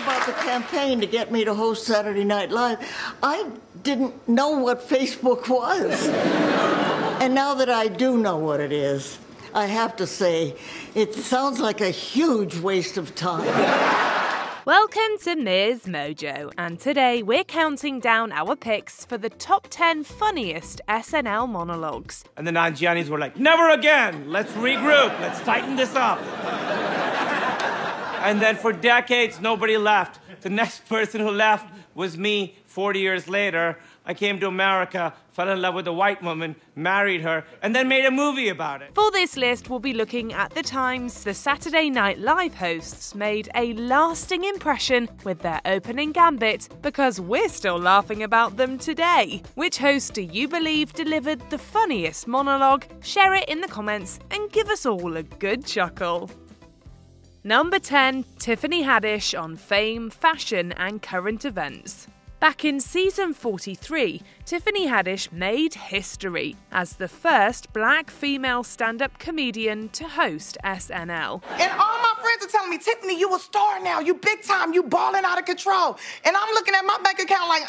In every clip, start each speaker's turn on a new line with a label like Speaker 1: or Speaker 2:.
Speaker 1: about the campaign to get me to host Saturday Night Live, I didn't know what Facebook was. And now that I do know what it is, I have to say, it sounds like a huge waste of time.
Speaker 2: Welcome to MsMojo, and today we're counting down our picks for the top 10 funniest SNL monologues.
Speaker 3: And the non-Giannis were like, never again! Let's regroup, let's tighten this up. And then for decades, nobody left. The next person who left was me 40 years later. I came to America, fell in love with a white woman, married her, and then made a movie about it.
Speaker 2: For this list, we'll be looking at the times the Saturday Night Live hosts made a lasting impression with their opening gambit, because we're still laughing about them today. Which host do you believe delivered the funniest monologue? Share it in the comments and give us all a good chuckle. Number 10, Tiffany Haddish on fame, fashion and current events. Back in season 43, Tiffany Haddish made history as the first black female stand-up comedian to host SNL.
Speaker 4: And all my friends are telling me, Tiffany, you a star now, you big time, you balling out of control. And I'm looking at my bank account like,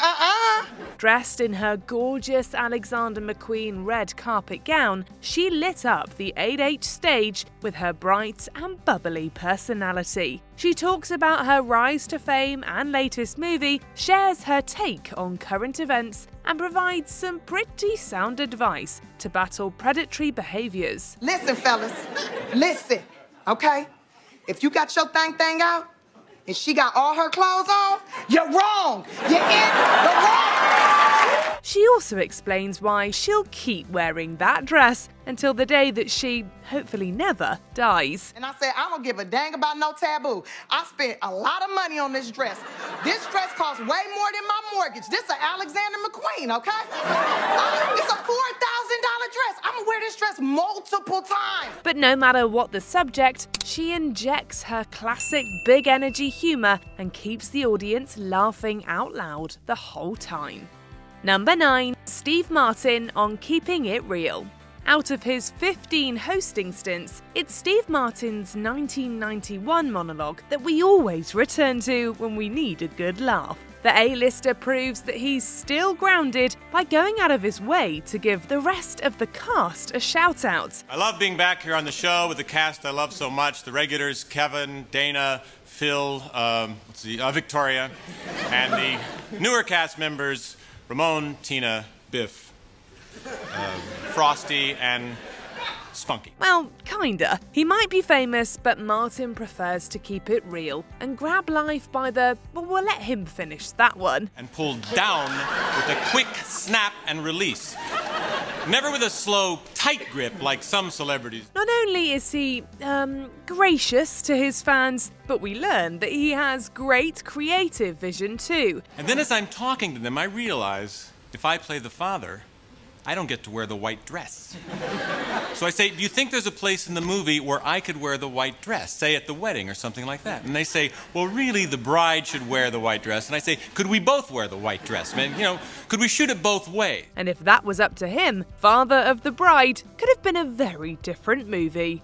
Speaker 2: Dressed in her gorgeous Alexander McQueen red carpet gown, she lit up the 8H stage with her bright and bubbly personality. She talks about her rise to fame and latest movie, shares her take on current events, and provides some pretty sound advice to battle predatory behaviors.
Speaker 4: Listen, fellas, listen, okay? If you got your thing out, and she got all her clothes on, you're wrong. You're in the wrong.
Speaker 2: She also explains why she'll keep wearing that dress until the day that she, hopefully never, dies.
Speaker 4: And I said, I don't give a dang about no taboo. I spent a lot of money on this dress. This dress costs way more than my mortgage. This is an Alexander McQueen, okay? It's a $4,000 dress. I'm gonna wear this dress multiple times.
Speaker 2: But no matter what the subject, she injects her classic big energy humor and keeps the audience laughing out loud the whole time. Number 9, Steve Martin on Keeping It Real. Out of his 15 hosting stints, it's Steve Martin's 1991 monologue that we always return to when we need a good laugh. The A-lister proves that he's still grounded by going out of his way to give the rest of the cast a shout-out.
Speaker 5: I love being back here on the show with the cast I love so much, the regulars Kevin, Dana, Phil, Victoria, and the newer cast members Ramon, Tina, Biff, Frosty, and Spunky.
Speaker 2: Well, kinda. He might be famous, but Martin prefers to keep it real and grab life by the, well, we'll let him finish that one.
Speaker 5: And pull down with a quick snap and release. Never with a slow, tight grip like some celebrities.
Speaker 2: Not only is he, gracious to his fans, but we learn that he has great creative vision too.
Speaker 5: And then as I'm talking to them, I realize if I play the father, I don't get to wear the white dress. So I say, do you think there's a place in the movie where I could wear the white dress, say at the wedding or something like that? And they say, well, really, the bride should wear the white dress. And I say, could we both wear the white dress, man? You know, could we shoot it both ways?
Speaker 2: And if that was up to him, Father of the Bride could have been a very different movie.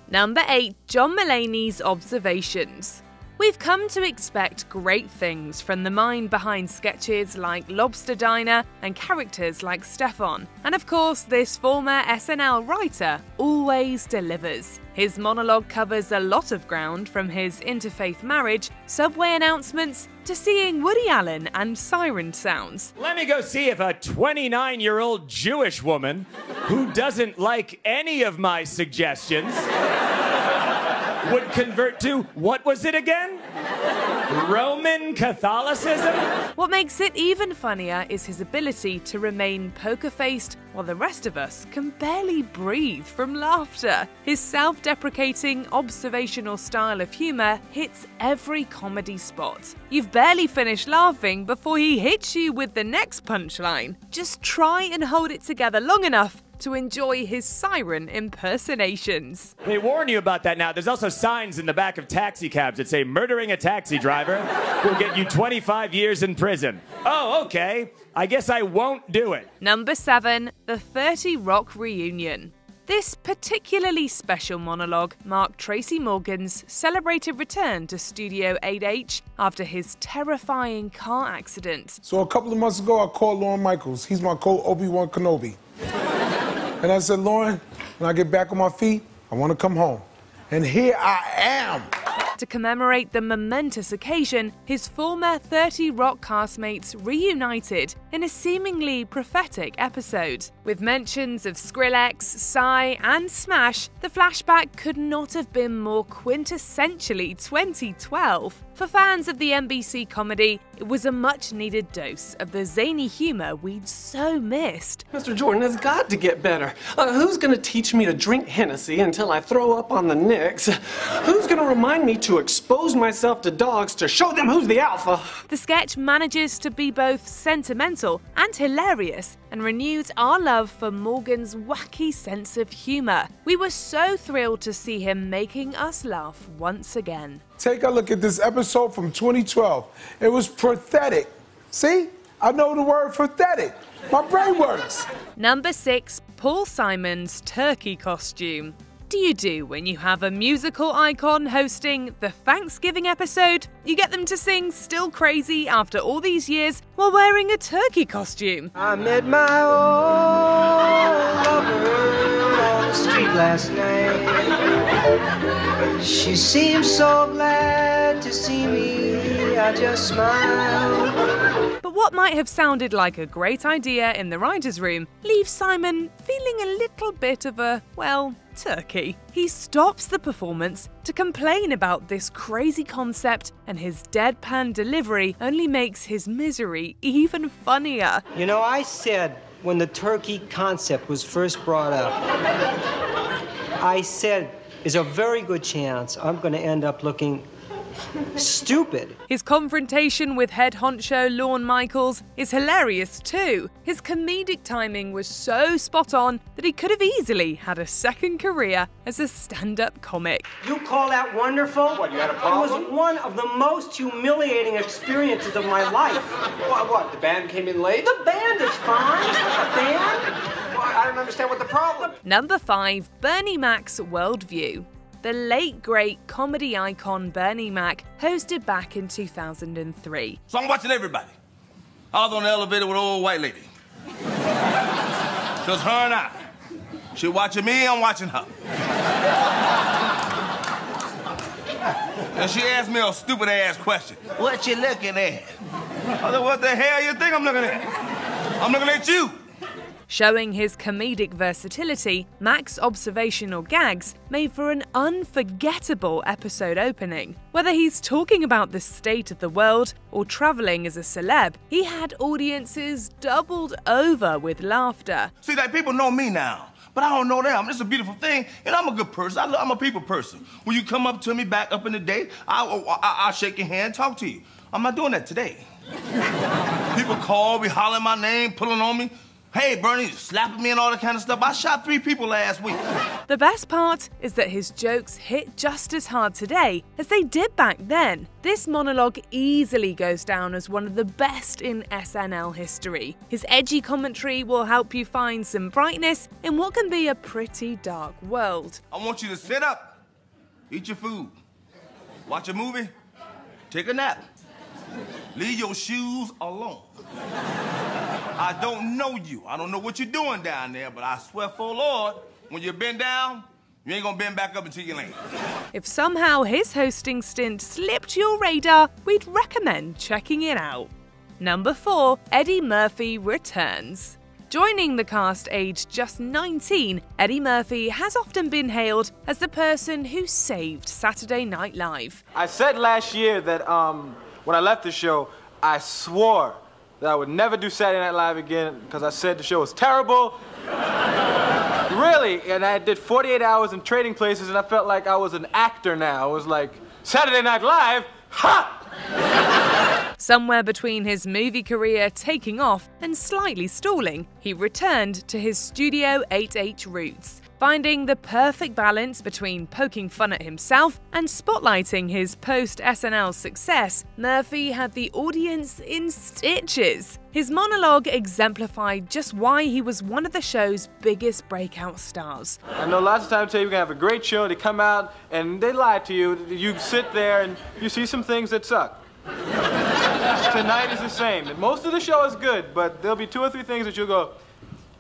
Speaker 2: Number 8, John Mulaney's Observations. We've come to expect great things from the mind behind sketches like Lobster Diner and characters like Stefan. And of course, this former SNL writer always delivers. His monologue covers a lot of ground, from his interfaith marriage, subway announcements, to seeing Woody Allen and siren sounds.
Speaker 6: Let me go see if a 29-year-old Jewish woman who doesn't like any of my suggestions would convert to, what was it again? Roman Catholicism?
Speaker 2: What makes it even funnier is his ability to remain poker-faced while the rest of us can barely breathe from laughter. His self-deprecating, observational style of humor hits every comedy spot. You've barely finished laughing before he hits you with the next punchline. Just try and hold it together long enough to enjoy his siren impersonations.
Speaker 6: They warn you about that now. There's also signs in the back of taxi cabs that say, murdering a taxi driver will get you 25 years in prison. Oh, okay. I guess I won't do it.
Speaker 2: Number 7, the 30 Rock reunion. This particularly special monologue marked Tracy Morgan's celebrated return to Studio 8H after his terrifying car accident.
Speaker 7: So a couple of months ago, I called Lorne Michaels. He's my co-Obi-Wan Kenobi. And I said, Lorne, when I get back on my feet, I want to come home. And here I am.
Speaker 2: To commemorate the momentous occasion, his former 30 Rock castmates reunited in a seemingly prophetic episode. With mentions of Skrillex, Psy, and Smash, the flashback could not have been more quintessentially 2012. For fans of the NBC comedy, it was a much-needed dose of the zany humor we'd so missed.
Speaker 8: Mr. Jordan has got to get better. Who's going to teach me to drink Hennessy until I throw up on the Knicks? Who's going to remind me to expose myself to dogs to show them who's the alpha?
Speaker 2: The sketch manages to be both sentimental and hilarious and renews our love for Morgan's wacky sense of humor. We were so thrilled to see him making us laugh once again.
Speaker 7: Take a look at this episode from 2012. It was pathetic. See? I know the word pathetic. My brain works.
Speaker 2: Number 6, Paul Simon's turkey costume. Do you do when you have a musical icon hosting the Thanksgiving episode? You get them to sing Still Crazy after all these years while wearing a turkey costume.
Speaker 9: I met my old lover on the street last night. She seemed so glad to see me, I just smiled.
Speaker 2: But what might have sounded like a great idea in the writer's room leaves Simon feeling a little bit of a, well, turkey. He stops the performance to complain about this crazy concept, and his deadpan delivery only makes his misery even funnier.
Speaker 9: You know, I said when the turkey concept was first brought up, I said, there's a very good chance I'm going to end up looking stupid.
Speaker 2: His confrontation with head honcho Lorne Michaels is hilarious too. His comedic timing was so spot on that he could have easily had a second career as a stand-up comic.
Speaker 9: You call that wonderful?
Speaker 8: What, you had a problem?
Speaker 9: It was one of the most humiliating experiences of my life.
Speaker 8: What, the band came in late?
Speaker 9: The band is fine. The band?
Speaker 8: I don't understand what the problem.
Speaker 2: Number 5, Bernie Mac's Worldview. The late great comedy icon Bernie Mac hosted back in 2003.
Speaker 10: So I'm watching everybody. I was on the elevator with an old white lady. Just her and I. She watching me, I'm watching her. And she asked me a stupid ass question. What you looking at? I said, what the hell you think I'm looking at? I'm looking at you.
Speaker 2: Showing his comedic versatility, Mac's observational gags made for an unforgettable episode opening. Whether he's talking about the state of the world or traveling as a celeb, he had audiences doubled over with laughter.
Speaker 10: See, like, people know me now, but I don't know them. It's a beautiful thing, and I'm a good person. I'm a people person. When you come up to me back up in the day, I'll shake your hand, talk to you. I'm not doing that today. People call me, hollering my name, pulling on me. Hey, Bernie, slapping me and all that kind of stuff. I shot 3 people last week.
Speaker 2: The best part is that his jokes hit just as hard today as they did back then. This monologue easily goes down as one of the best in SNL history. His edgy commentary will help you find some brightness in what can be a pretty dark world.
Speaker 10: I want you to sit up, eat your food, watch a movie, take a nap. Leave your shoes alone. I don't know you. I don't know what you're doing down there, but I swear for Lord, when you bend down, you ain't gonna bend back up until you land.
Speaker 2: If somehow his hosting stint slipped your radar, we'd recommend checking it out. Number 4, Eddie Murphy returns. Joining the cast aged just 19, Eddie Murphy has often been hailed as the person who saved Saturday Night Live.
Speaker 11: I said last year that when I left the show, I swore that I would never do Saturday Night Live again because I said the show was terrible. Really, and I did 48 hours in Trading Places and I felt like I was an actor now. I was like, Saturday Night Live? Ha!
Speaker 2: Somewhere between his movie career taking off and slightly stalling, he returned to his Studio 8H roots. Finding the perfect balance between poking fun at himself and spotlighting his post-SNL success, Murphy had the audience in stitches. His monologue exemplified just why he was one of the show's biggest breakout stars.
Speaker 11: I know lots of times you're gonna have a great show, they come out and they lie to you. You sit there and you see some things that suck. Tonight is the same. Most of the show is good, but there'll be 2 or 3 things that you'll go,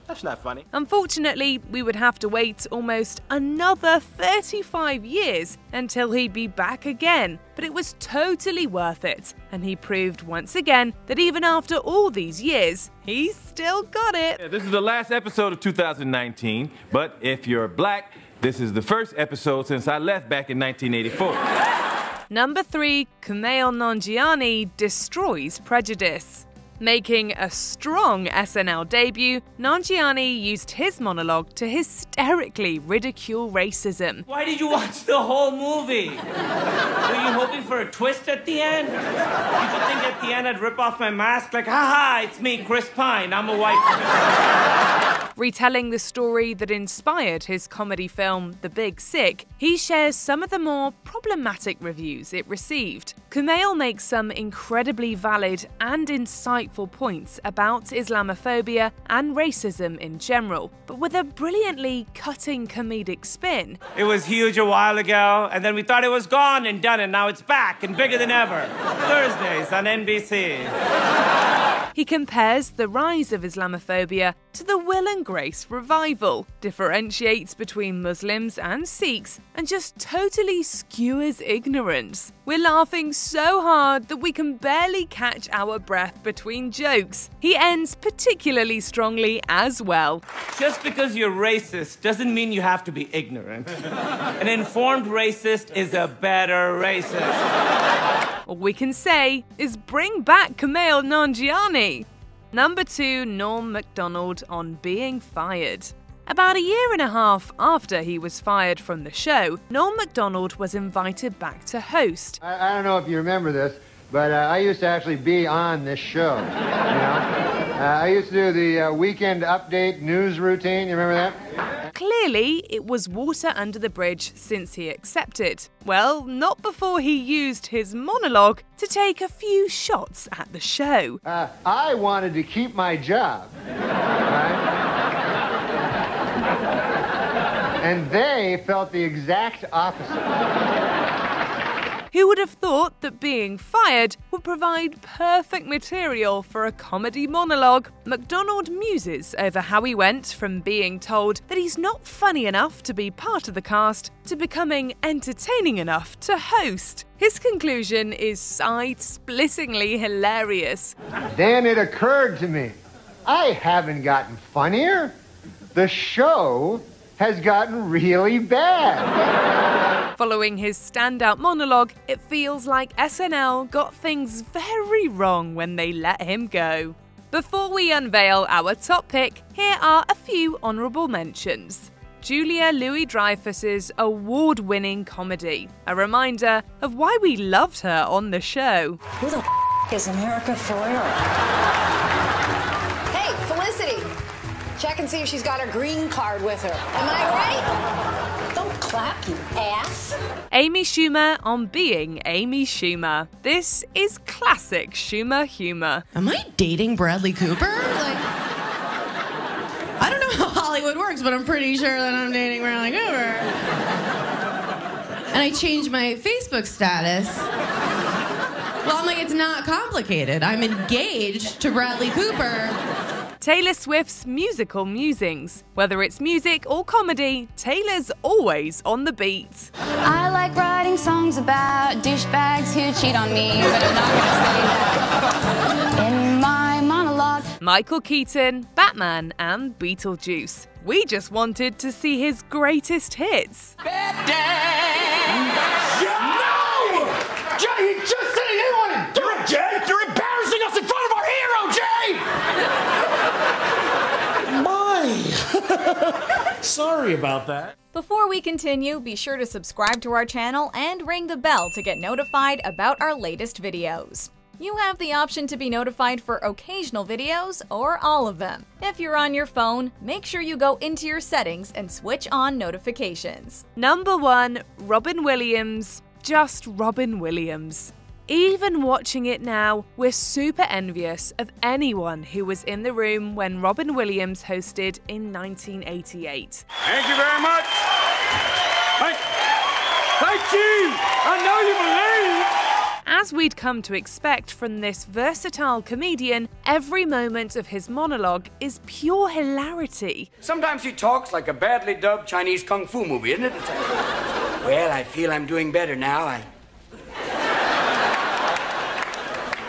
Speaker 11: that's not funny.
Speaker 2: Unfortunately, we would have to wait almost another 35 years until he'd be back again, but it was totally worth it, and he proved once again that even after all these years, he's still got it.
Speaker 12: Yeah, this is the last episode of 2019, but if you're black, this is the first episode since I left back in 1984.
Speaker 2: Number 3, Kumail Nanjiani destroys prejudice. Making a strong SNL debut, Nanjiani used his monologue to hysterically ridicule racism.
Speaker 3: Why did you watch the whole movie? Were you hoping for a twist at the end? Did you think at the end I'd rip off my mask like, haha, it's me, Chris Pine, I'm a white person.
Speaker 2: Retelling the story that inspired his comedy film The Big Sick, he shares some of the more problematic reviews it received. Kumail makes some incredibly valid and insightful points about Islamophobia and racism in general, but with a brilliantly cutting comedic spin.
Speaker 3: It was huge a while ago, and then we thought it was gone and done, and now it's back and bigger than ever. Thursdays on NBC.
Speaker 2: He compares the rise of Islamophobia to the Will and Grace revival, differentiates between Muslims and Sikhs, and just totally skewers ignorance. We're laughing so hard that we can barely catch our breath between jokes. He ends particularly strongly as well.
Speaker 3: Just because you're racist doesn't mean you have to be ignorant. An informed racist is a better racist.
Speaker 2: All we can say is bring back Kumail Nanjiani. Number 2, Norm Macdonald on being fired. About a year and a half after he was fired from the show, Norm Macdonald was invited back to host.
Speaker 13: I don't know if you remember this, but I used to actually be on this show. You know? I used to do the weekend update news routine. You remember that?
Speaker 2: Clearly, it was water under the bridge since he accepted. Well, not before he used his monologue to take a few shots at the show.
Speaker 13: I wanted to keep my job, right? And they felt the exact opposite.
Speaker 2: Who would have thought that being fired would provide perfect material for a comedy monologue? Macdonald muses over how he went from being told that he's not funny enough to be part of the cast to becoming entertaining enough to host. His conclusion is side-splittingly hilarious.
Speaker 13: Then it occurred to me, I haven't gotten funnier. The show has gotten really bad.
Speaker 2: Following his standout monologue, it feels like SNL got things very wrong when they let him go. Before we unveil our top pick, here are a few honourable mentions. Julia Louis-Dreyfus's award-winning comedy, a reminder of why we loved her on the show.
Speaker 14: Who the is America for real? Hey, Felicity! Check and see if she's got her green card with her. Am I right? Don't clap, you ass.
Speaker 2: Amy Schumer on being Amy Schumer. This is classic Schumer humor.
Speaker 15: Am I dating Bradley Cooper? I don't know how Hollywood works, but I'm pretty sure that I'm dating Bradley Cooper. And I changed my Facebook status. Well, I'm like, it's not complicated. I'm engaged to Bradley Cooper.
Speaker 2: Taylor Swift's musical musings. Whether it's music or comedy, Taylor's always on the beat.
Speaker 16: I like writing songs about douchebags who cheat on me, but I'm not gonna say that in my monologue.
Speaker 2: Michael Keaton, Batman, and Beetlejuice. We just wanted to see his greatest hits.
Speaker 17: No! Jay, he just said he didn't want to do it, Jay! You're embarrassing us in front of our hero, Jay!
Speaker 18: Sorry about that.
Speaker 19: Before we continue, be sure to subscribe to our channel and ring the bell to get notified about our latest videos. You have the option to be notified for occasional videos or all of them. If you're on your phone, make sure you go into your settings and switch on notifications.
Speaker 2: Number 1. Robin Williams. Just Robin Williams. Even watching it now, we're super envious of anyone who was in the room when Robin Williams hosted in 1988.
Speaker 17: Thank you very much. Thank you. I know you believe.
Speaker 2: As we'd come to expect from this versatile comedian, every moment of his monologue is pure hilarity.
Speaker 17: Sometimes he talks like a badly dubbed Chinese kung fu movie, isn't it? Well, I feel I'm doing better now.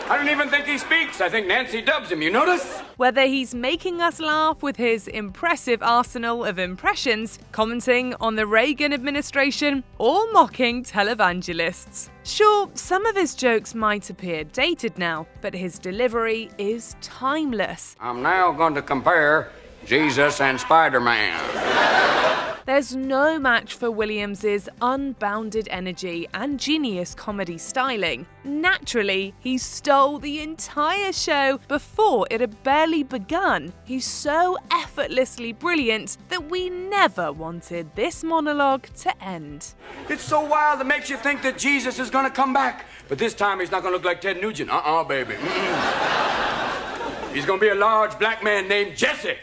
Speaker 17: I don't even think he speaks. I think Nancy dubs him, you notice?
Speaker 2: Whether he's making us laugh with his impressive arsenal of impressions, commenting on the Reagan administration, or mocking televangelists. Sure, some of his jokes might appear dated now, but his delivery is timeless.
Speaker 17: I'm now going to compare Jesus and Spider-Man.
Speaker 2: There's no match for Williams's unbounded energy and genius comedy styling. Naturally, he stole the entire show before it had barely begun. He's so effortlessly brilliant that we never wanted this monologue to end.
Speaker 17: It's so wild it makes you think that Jesus is going to come back. But this time he's not going to look like Ted Nugent. Baby. He's going to be a large black man named Jesse.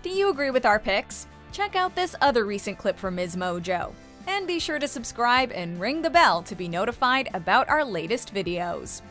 Speaker 19: Do you agree with our picks? Check out this other recent clip from MsMojo. And be sure to subscribe and ring the bell to be notified about our latest videos.